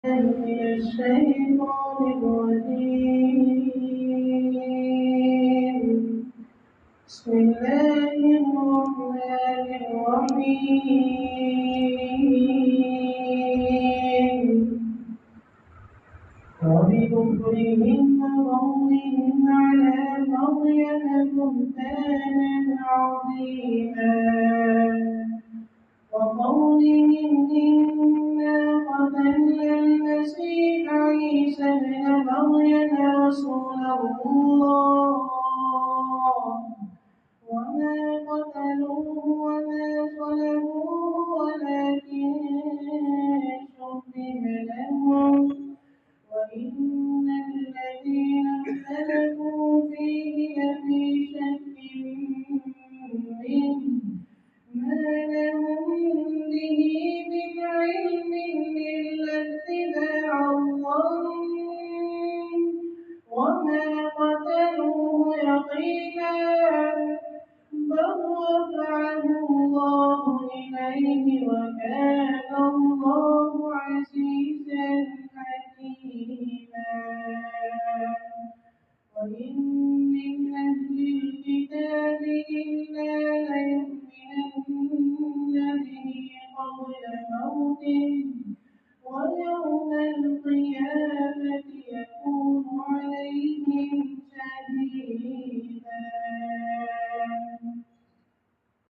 من الشيطان الرجيم. بسم الله الرحمن الرحيم. وبكفرهم وقولهم على مريم بهتانا عظيما وقولهم إنا قتلنا المسيح عيسى ابن مريم رسول الله وما قتلوه وما صلبوه ولكن شبه لهم وإن الذين اختلفوا فيه لفي شك منه ما لهم به من علم إلا اتباع الظن وما قتلوه يقينا